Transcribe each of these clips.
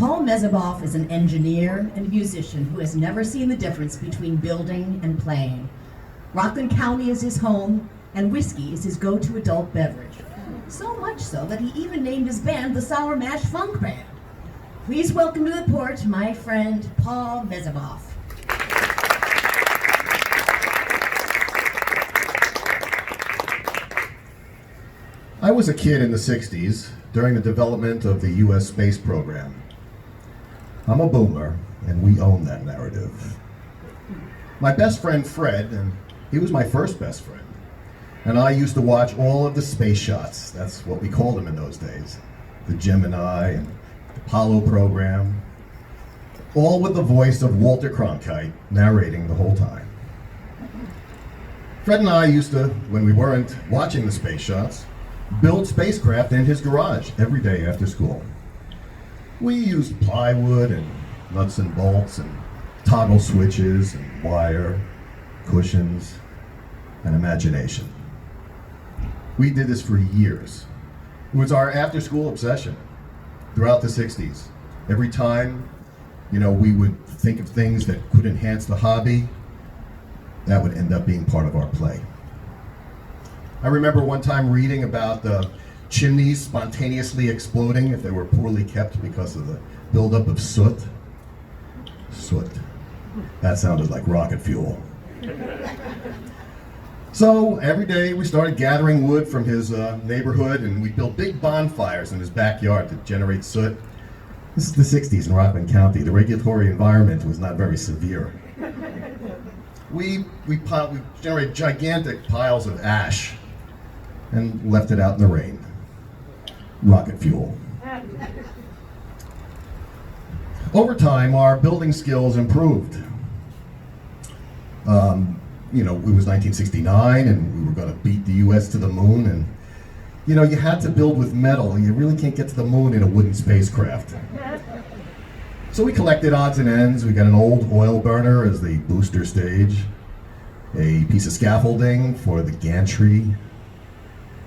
Paul Mesibov is an engineer and musician who has never seen the difference between building and playing. Rockland County is his home, and whiskey is his go-to adult beverage. So much so that he even named his band the Sour Mash Funk Band. Please welcome to the porch my friend Paul Mesibov. I was a kid in the 60s during the development of the U.S. space program. I'm a boomer, and we own that narrative. My best friend Fred, and he was my first best friend, and I used to watch all of the space shots. That's what we called them in those days. The Gemini and the Apollo program, all with the voice of Walter Cronkite narrating the whole time. Fred and I used to, when we weren't watching the space shots, build spacecraft in his garage every day after school. We used plywood and nuts and bolts and toggle switches and wire, cushions, and imagination. We did this for years. It was our after-school obsession throughout the 60s. Every time, we would think of things that could enhance the hobby, that would end up being part of our play. I remember one time reading about the chimneys spontaneously exploding if they were poorly kept because of the buildup of soot. Soot. That sounded like rocket fuel. So every day we started gathering wood from his neighborhood, and we built big bonfires in his backyard to generate soot. This is the 60s in Rockland County. The regulatory environment was not very severe. We generated gigantic piles of ash and left it out in the rain. Rocket fuel. Over time, our building skills improved. It was 1969, and we were going to beat the U.S. to the moon, and you had to build with metal. You really can't get to the moon in a wooden spacecraft. So we collected odds and ends. We got an old oil burner as the booster stage, a piece of scaffolding for the gantry,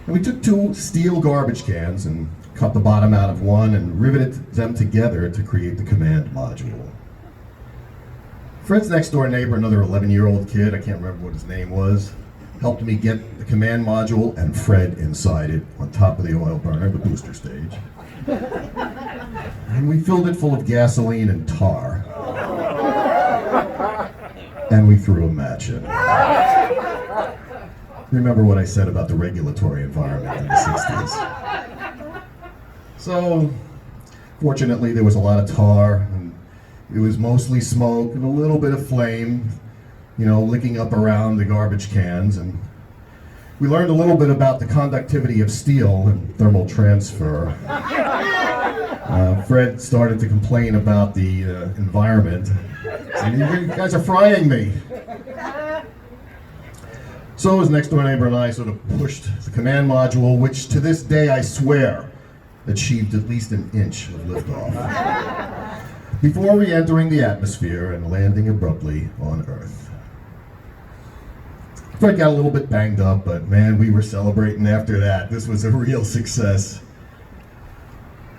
and we took 2 steel garbage cans and cut the bottom out of one and riveted them together to create the command module. Fred's next door neighbor, another 11-year-old kid, I can't remember what his name was, helped me get the command module and Fred inside it on top of the oil burner, the booster stage. And we filled it full of gasoline and tar. And we threw a match in. Remember what I said about the regulatory environment in the 60s. So, fortunately, there was a lot of tar, and it was mostly smoke and a little bit of flame, licking up around the garbage cans. And we learned a little bit about the conductivity of steel and thermal transfer. Fred started to complain about the environment. Saying, "You guys are frying me." So his next door neighbor and I sort of pushed the command module, which to this day I swear achieved at least an inch of liftoff, before re-entering the atmosphere and landing abruptly on Earth. Fred got a little bit banged up, but man, we were celebrating after that. This was a real success.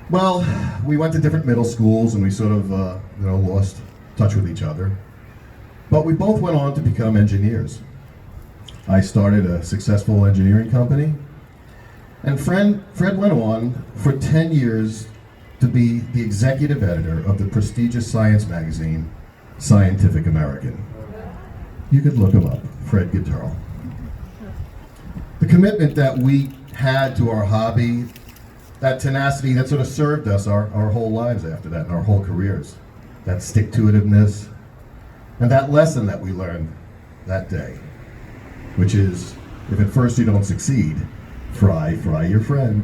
Well, we went to different middle schools, and we sort of lost touch with each other. But we both went on to become engineers. I started a successful engineering company, and Fred went on for 10 years to be the executive editor of the prestigious science magazine, Scientific American. You could look him up, Fred Gutturl. The commitment that we had to our hobby, that tenacity that sort of served us our whole lives after that, and our whole careers, that stick-to-itiveness, and that lesson that we learned that day, which is, if at first you don't succeed, fry your friend.